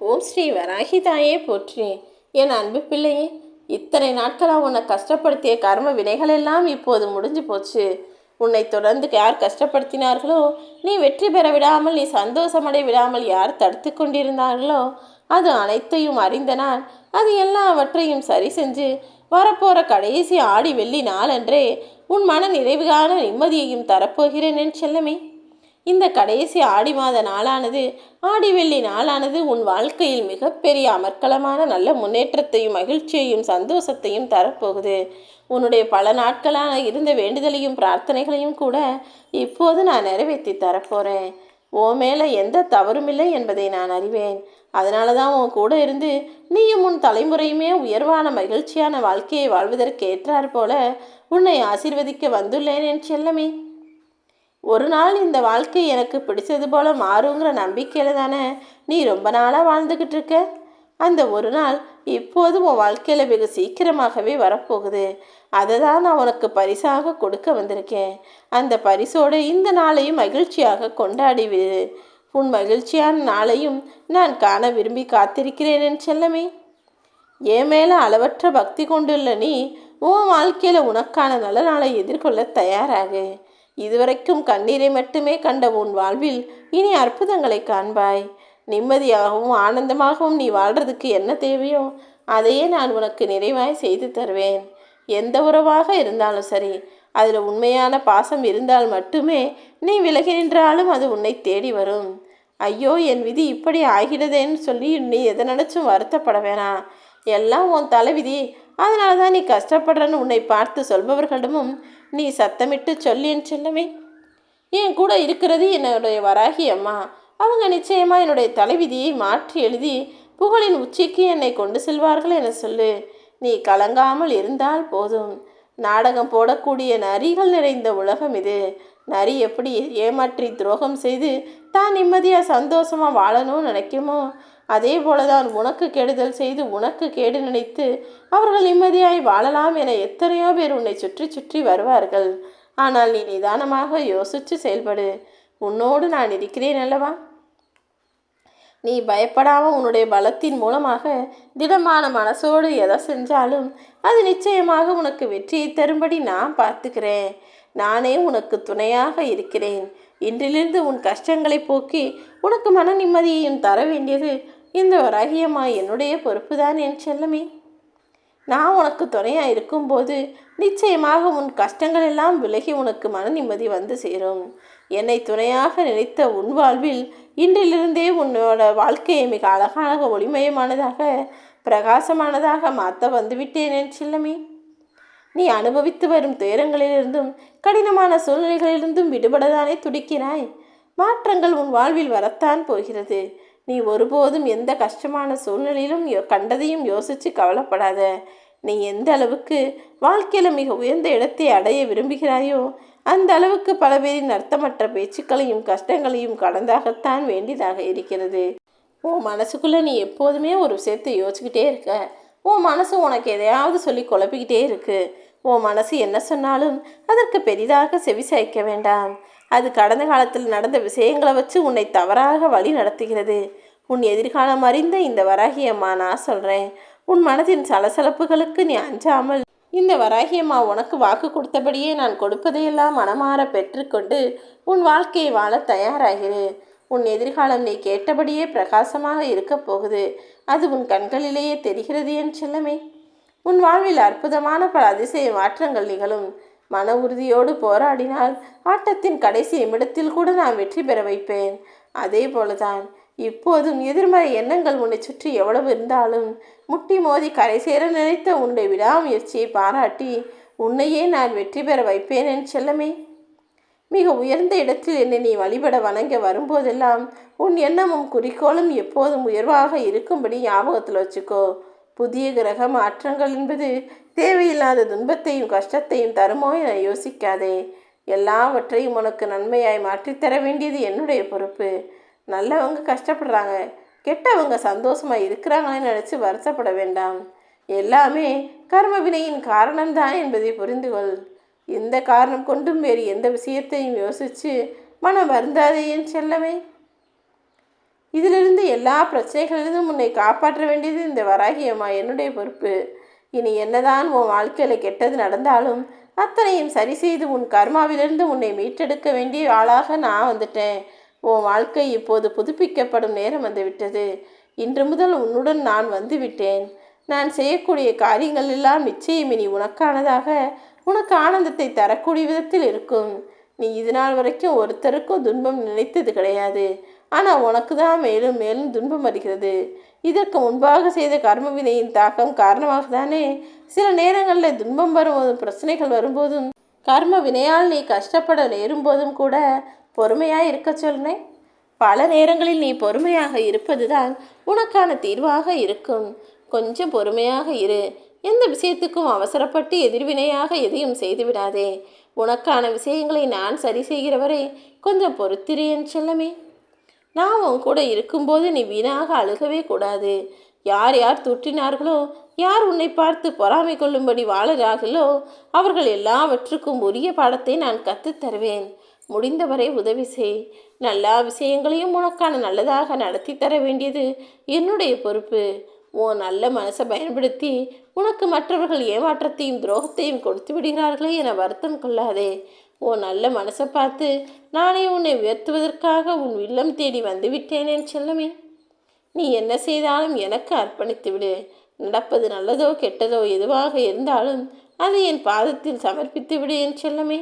ஓம் ஸ்ரீ வராகி தாயே போற்றி. என் அன்பு பிள்ளையே, இத்தனை நாட்களாக உன்னை கஷ்டப்படுத்திய கர்ம வினைகள் எல்லாம் இப்போது முடிஞ்சு போச்சு. உன்னை தொடர்ந்து யார் கஷ்டப்படுத்தினார்களோ, நீ வெற்றி பெற விடாமல், நீ சந்தோஷமடை விடாமல் யார் தடுத்து கொண்டிருந்தார்களோ, அது அனைத்தையும் அறிந்த நான் அது எல்லாவற்றையும் சரி செஞ்சு வரப்போகிற கடைசி ஆடி வெள்ளி நாளன்றே உன் மன நிறைவுகான நிம்மதியையும் தரப்போகிறேன் என் செல்லமே. இந்த கடைசி ஆடி மாத நாளானது, ஆடி வெள்ளி நாளானது உன் வாழ்க்கையில் மிகப்பெரிய அமர்க்களமான நல்ல முன்னேற்றத்தையும் மகிழ்ச்சியையும் சந்தோஷத்தையும் தரப்போகுது. உன்னுடைய பல நாட்களான இருந்த வேண்டுதலையும் பிரார்த்தனைகளையும் கூட இப்போது நான் நிறைவேற்றி தரப்போகிறேன். உன் மேலே எந்த தவறும் இல்லை என்பதை நான் அறிவேன். அதனால தான் உன் கூட இருந்து நீயும் உன் தலைமுறையுமே உயர்வான மகிழ்ச்சியான வாழ்க்கையை வாழ்வதற்கு ஏற்றாற் போல உன்னை ஆசீர்வதிக்க வந்துள்ளேன் என் செல்லமே. ஒரு நாள் இந்த வாழ்க்கை எனக்கு பிடிச்சது போல மாறுங்கிற நம்பிக்கையில தானே நீ ரொம்ப நாளாக வாழ்ந்துக்கிட்டு இருக்க. அந்த ஒரு நாள் இப்போது உன் வாழ்க்கையில் வெகு சீக்கிரமாகவே வரப்போகுது. அதை தான் நான் உனக்கு பரிசாக கொடுக்க வந்திருக்கேன். அந்த பரிசோடு இந்த நாளையும் மகிழ்ச்சியாக கொண்டாடிவிடு. உன் மகிழ்ச்சியான நாளையும் நான் காண விரும்பி காத்திருக்கிறேன் என் செல்லமே. என் மேலே அளவற்ற பக்தி கொண்டுள்ள நீ உன் வாழ்க்கையில் உனக்கான நல்ல நாளை எதிர்கொள்ள தயாராகு. இதுவரைக்கும் கண்ணீரை மட்டுமே கண்ட உன் வாழ்வில் இனி அற்புதங்களை காண்பாய். நிம்மதியாகவும் ஆனந்தமாகவும் நீ வாழ்றதுக்கு என்ன தேவையோ அதையே நான் உனக்கு நிறைவாய் செய்து தருவேன். எந்த உறவாக இருந்தாலும் சரி, அதில் உண்மையான பாசம் இருந்தால் மட்டுமே நீ விலகி நின்றாலும் அது உன்னை தேடி வரும். ஐயோ, என் விதி இப்படி ஆகிறதேன்னு சொல்லி நீ எதை நினச்சும் வருத்தப்பட வேணாம். எல்லாம் உன் தலைவிதி. அதனால தான் நீ கஷ்டப்படுறன்னு உன்னை பார்த்து சொல்பவர்களிடமும் நீ சத்தமிட்டு சொல்லி என் செல்லமே. என் கூட இருக்கிறது என்னுடைய வராகி அம்மா. அவங்க நிச்சயமாக என்னுடைய தலைவிதியை மாற்றி எழுதி புகழின் உச்சிக்கு என்னை கொண்டு செல்வார்கள் என சொல்லு. நீ கலங்காமல் இருந்தால் போதும். நாடகம் போடக்கூடிய நரிகள் நிறைந்த உலகம் இது. நரி எப்படி ஏமாற்றி துரோகம் செய்து தான் நிம்மதியாக சந்தோஷமாக வாழணும்னு நினைக்குமோ, அதே போலதான் உனக்கு கெடுதல் செய்து உனக்கு கேடு நினைத்து அவர்கள் நிம்மதியாய் வாழலாம் என எத்தனையோ பேர் உன்னை சுற்றி சுற்றி வருவார்கள். ஆனால் நீ நிதானமாக யோசித்து செயல்படு. உன்னோடு நான் இருக்கிறேன் அல்லவா. நீ பயப்படாமல் உன்னுடைய பலத்தின் மூலமாக திடமான மனசோடு எதை செஞ்சாலும் அது நிச்சயமாக உனக்கு வெற்றியை தரும்படி நான் பார்த்துக்கிறேன். நானே உனக்கு துணையாக இருக்கிறேன். இன்றிலிருந்து உன் கஷ்டங்களை போக்கி உனக்கு மன நிம்மதியையும் தர வேண்டியது இந்த வராகியம்மா என்னுடைய பொறுப்பு தான் என் செல்லமே. நான் உனக்கு துணையாக இருக்கும்போது நிச்சயமாக உன் கஷ்டங்கள் எல்லாம் விலகி உனக்கு மன நிம்மதி வந்து சேரும். என்னை துணையாக நினைத்த உன் வாழ்வில் இன்றிலிருந்தே உன்னோட வாழ்க்கையை மிக அழகாக ஒளிமயமானதாக பிரகாசமானதாக மாற்ற வந்துவிட்டேன் என் செல்லமே. நீ அனுபவித்து வரும் துயரங்களிலிருந்தும் கடினமான சூழ்நிலைகளிலிருந்தும் விடுபடதானே துடிக்கிறாய். மாற்றங்கள் உன் வாழ்வில் வரத்தான் போகிறது. நீ ஒருபோதும் எந்த கஷ்டமான சூழ்நிலையிலும் கண்டதையும் யோசித்து கவலைப்படாத. நீ எந்த அளவுக்கு வாழ்க்கையில் மிக உயர்ந்த இடத்தை அடைய விரும்புகிறாயோ அந்த அளவுக்கு பல பேரின் அர்த்தமற்ற பேச்சுக்களையும் கஷ்டங்களையும் கடந்தாகத்தான் வேண்டியதாக இருக்கிறது. உன் மனசுக்குள்ளே நீ எப்போதுமே ஒரு விஷயத்தை யோசிச்சுக்கிட்டே இருக்க. உன் மனசு உனக்கு எதையாவது சொல்லி குழப்பிக்கிட்டே இருக்கு. உன் மனசு என்ன சொன்னாலும் அதற்கு பெரிதாக செவி சாய்க்க வேண்டாம். அது கடந்த காலத்தில் நடந்த விஷயங்களை வச்சு உன்னை தவறாக வழி நடத்துகிறது. உன் எதிர்காலம் அறிந்த இந்த வராகியம்மா நான் சொல்கிறேன். உன் மனதின் சலசலப்புகளுக்கு நீ அஞ்சாமல் இந்த வராகியம்மா உனக்கு வாக்கு கொடுத்தபடியே நான் கொடுப்பதையெல்லாம் மனமாற பெற்றுக்கொண்டு உன் வாழ்க்கையை வாழ தயாராகிரு. உன் எதிர்காலம் நீ கேட்டபடியே பிரகாசமாக இருக்கப் போகுது. அது உன் கண்களிலேயே தெரிகிறது என் செல்லமே. உன் வாழ்வில் அற்புதமான பல அதிசய மாற்றங்கள் நிகழும். மன உறுதியோடு போராடினால் ஆட்டத்தின் கடைசி நிமிடத்தில் கூட நான் வெற்றி பெற வைப்பேன். அதே போலதான் இப்போதும் எதிர்மறை எண்ணங்கள் உன்னை சுற்றி எவ்வளவு இருந்தாலும் முட்டி மோதி கரை சேர நினைத்த உன்னுடைய விடாமுயற்சியை பாராட்டி உன்னையே நான் வெற்றி பெற வைப்பேன் என் செல்லமே. மிக உயர்ந்த இடத்தில் என்னை நீ வழிபட வணங்க வரும்போதெல்லாம் உன் எண்ணமும் குறிக்கோளும் எப்போதும் உயர்வாக இருக்கும்படி ஞாபகத்தில் வச்சுக்கோ. புதிய கிரக மாற்றங்கள் என்பது தேவையில்லாத துன்பத்தையும் கஷ்டத்தையும் தருமோ என யோசிக்காதே. எல்லாவற்றையும் உனக்கு நன்மையாய் மாற்றித்தர வேண்டியது என்னுடைய பொறுப்பு. நல்லவங்க கஷ்டப்படுறாங்க, கெட்டவங்க சந்தோஷமாக இருக்கிறாங்கன்னு நினச்சி வருத்தப்பட வேண்டாம். எல்லாமே கர்ம வினையின் காரணம்தான் என்பதை புரிந்து கொள். எந்த காரணம் கொண்டும் வேறு எந்த விஷயத்தையும் யோசித்து மனம் வருந்தாதே என் செல்லமே. இதிலிருந்து எல்லா பிரச்சனைகளிலிருந்தும் உன்னை காப்பாற்ற வேண்டியது இந்த வராகி அம்மா என்னுடைய பொறுப்பு. இனி என்னதான் உன் வாழ்க்கையில் கெட்டது நடந்தாலும் அத்தனையும் சரி செய்து உன் கர்மாவிலிருந்து உன்னை மீட்டெடுக்க வேண்டிய ஆளாக நான் வந்துட்டேன். உன் வாழ்க்கை இப்போது புதுப்பிக்கப்படும் நேரம் வந்துவிட்டது. இன்று முதல் உன்னுடன் நான் வந்து விட்டேன். நான் செய்யக்கூடிய காரியங்கள் எல்லாம் நிச்சயம் இனி உனக்கானதாக, உனக்கு ஆனந்தத்தை தரக்கூடிய விதத்தில் இருக்கும். நீ இது நாள் வரைக்கும் ஒருத்தருக்கும் துன்பம் நினைத்தது கிடையாது. ஆனால் உனக்கு தான் மேலும் மேலும் துன்பம் வருகிறது. இதற்கு முன்பாக செய்த கர்ம வினையின் தாக்கம் காரணமாக தானே சில நேரங்களில் துன்பம் வரும்போதும் பிரச்சனைகள் வரும்போதும் கர்ம வினையால் நீ கஷ்டப்பட நேரும்போதும் கூட பொறுமையாக இருக்க சொன்னேன். பல நேரங்களில் நீ பொறுமையாக இருப்பது தான் உனக்கான தீர்வாக இருக்கும். கொஞ்சம் பொறுமையாக இரு. எந்த விஷயத்துக்கும் அவசரப்பட்டு எதிர்வினையாக எதையும் செய்துவிடாதே. உனக்கான விஷயங்களை நான் சரி செய்கிற வரை கொஞ்சம் பொறுத்திரு என் செல்லமே. நான் உன் கூட இருக்கும்போது நீ வீணாக அழுகவே கூடாது. யார் யார் தூற்றினார்களோ, யார் உன்னை பார்த்து பொறாமை கொள்ளும்படி வாழறார்களோ அவர்கள் எல்லாவற்றுக்கும் உரிய பாடத்தை நான் கற்றுத் தருவேன். முடிந்தவரை உதவி செய். எல்லா விஷயங்களையும் உனக்கான நல்லதாக நடத்தி தர வேண்டியது என்னுடைய பொறுப்பு. உன் நல்ல மனசை பயன்படுத்தி உனக்கு மற்றவர்கள் ஏமாற்றத்தையும் துரோகத்தையும் கொடுத்து விடுகிறார்களே என வருத்தம் கொள்ளாதே. உன் நல்ல மனசை பார்த்து நானே உன்னை உயர்த்துவதற்காக உன் இல்லம் தேடி வந்துவிட்டேனேன் செல்லமே. நீ என்ன செய்தாலும் எனக்கு அர்ப்பணித்து விடு. நடப்பது நல்லதோ கெட்டதோ எதுவாக இருந்தாலும் அதை என் பாதத்தில் சமர்ப்பித்து விடு என் செல்லமே.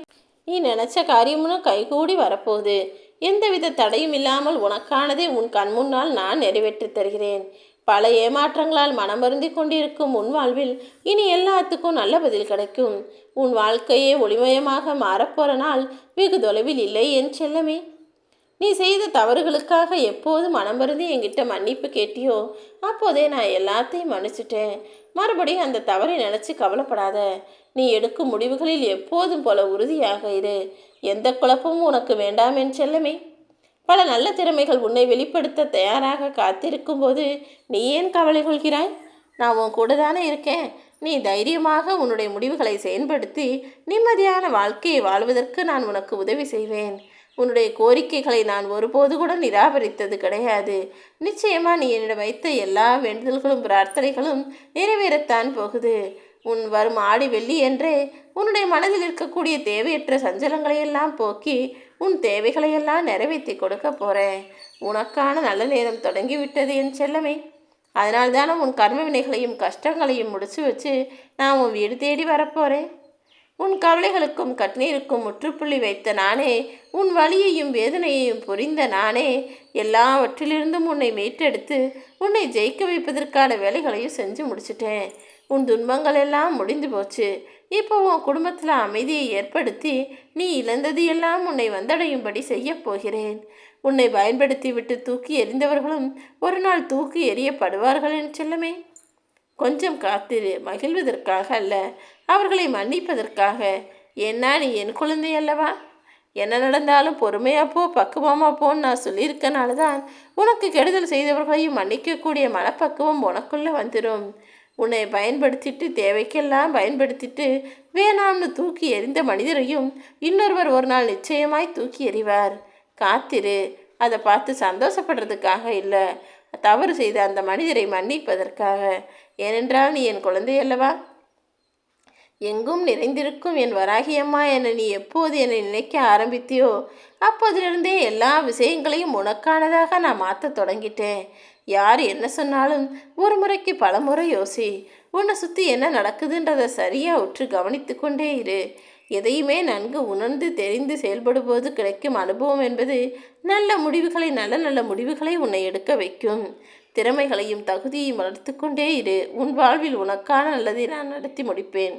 நீ நினச்ச காரியமும் கைகூடி வரப்போகுது. எந்தவித தடையும் இல்லாமல் உனக்கானதை உன் கண்முன்னால் நான் நிறைவேற்றி தருகிறேன். பல ஏமாற்றங்களால் மனமருந்தி கொண்டிருக்கும் உன் வாழ்வில் இனி எல்லாத்துக்கும் நல்ல பதில் கிடைக்கும். உன் வாழ்க்கையே ஒளிமயமாக மாறப்போற நாள் வெகு தொலைவில் இல்லை என் செல்லமே. நீ செய்த தவறுகளுக்காக எப்போது மனமருந்தி என்கிட்ட மன்னிப்பு கேட்டியோ அப்போதே நான் எல்லாத்தையும் மன்னிச்சிட்டேன். மறுபடியும் அந்த தவறை நினச்சி கவலைப்படாத. நீ எடுக்கும் முடிவுகளில் எப்போதும் போல உறுதியாக இரு. எந்த குழப்பமும் உனக்கு வேண்டாம் என் செல்லமே. பல நல்ல திறமைகள் உன்னை வெளிப்படுத்த தயாராக காத்திருக்கும் போது நீ ஏன் கவலை கொள்கிறாய்? நான் உன் கூட தானே இருக்கேன். நீ தைரியமாக உன்னுடைய முடிவுகளை செயல்படுத்தி நிம்மதியான வாழ்க்கையை வாழ்வதற்கு நான் உனக்கு உதவி செய்வேன். உன்னுடைய கோரிக்கைகளை நான் ஒருபோது கூட நிராகரித்தது கிடையாது. நிச்சயமாக நீ என்னிடம் வைத்த எல்லா வேண்டுதல்களும் பிரார்த்தனைகளும் நிறைவேறத்தான் போகுது. உன் வரும் ஆடி வெள்ளி என்றே உன்னுடைய மனதில் இருக்கக்கூடிய தேவையற்ற சஞ்சலங்களையெல்லாம் போக்கி உன் தேவைகளையெல்லாம் நிறைவேற்றி கொடுக்க போகிறேன். உனக்கான நல்ல நேரம் தொடங்கிவிட்டது என் செல்லமே. அதனால்தானே உன் கர்ம வினைகளையும் கஷ்டங்களையும் முடிச்சு வச்சு நான் உன் வீடு தேடி வரப்போகிறேன். உன் கவலைகளுக்கும் கண்ணீருக்கும் முற்றுப்புள்ளி வைத்த நானே, உன் வலியையும் வேதனையையும் புரிந்த நானே, எல்லாவற்றிலிருந்தும் உன்னை மீட்டெடுத்து உன்னை ஜெயிக்க வைப்பதற்கான வேலைகளையும் செஞ்சு முடிச்சிட்டேன். உன் துன்பங்கள் எல்லாம் முடிந்து போச்சு. இப்போ உன் குடும்பத்தில் அமைதியை ஏற்படுத்தி நீ இழந்தது எல்லாம் உன்னை வந்தடையும்படி செய்ய போகிறேன். உன்னை பயன்படுத்தி விட்டு தூக்கி எறிந்தவர்களும் ஒரு நாள் தூக்கி எறியப்படுவார்கள் என் செல்லமே. கொஞ்சம் காத்திரு. மகிழ்வதற்காக அல்ல, அவர்களை மன்னிப்பதற்காக. ஏன்னா நீ என் குழந்தை அல்லவா? என்ன நடந்தாலும் பொறுமையாக போ, பக்குவமாக போன்னு நான் சொல்லியிருக்கனால தான் உனக்கு கெடுதல் செய்தவர்களையும் மன்னிக்கக்கூடிய மனப்பக்குவம் உனக்குள்ளே வந்துடும். உன்னை பயன்படுத்திட்டு தேவைக்கெல்லாம் பயன்படுத்திட்டு வேணாம்னு தூக்கி எறிந்த மனிதரையும் இன்னொருவர் ஒரு நாள் நிச்சயமாய் தூக்கி எறிவார். காத்திரு. அதை பார்த்து சந்தோஷப்படுறதுக்காக இல்லை, தவறு செய்த அந்த மனிதரை மன்னிப்பதற்காக. ஏனென்றால் நீ என் குழந்தை அல்லவா? எங்கும் நிறைந்திருக்கும் என் வராகியம்மா என நீ எப்போது என்னை நினைக்க ஆரம்பித்தியோ அப்போதிலிருந்தே எல்லா விஷயங்களையும் உனக்கானதாக நான் மாற்ற தொடங்கிட்டேன். யார் என்ன சொன்னாலும் ஒரு முறைக்கு பல முறை யோசி. உன்னை சுற்றி என்ன நடக்குதுன்றதை சரியாக உற்று கவனித்து கொண்டே இரு. எதையுமே நன்கு உணர்ந்து தெரிந்து செயல்படும்போது கிடைக்கும் அனுபவம் என்பது நல்ல நல்ல முடிவுகளை உன்னை எடுக்க வைக்கும். திறமைகளையும் தகுதியையும் வளர்த்து கொண்டே இரு. உன் வாழ்வில் உனக்கான நல்லதை நான் நடத்தி முடிப்பேன்.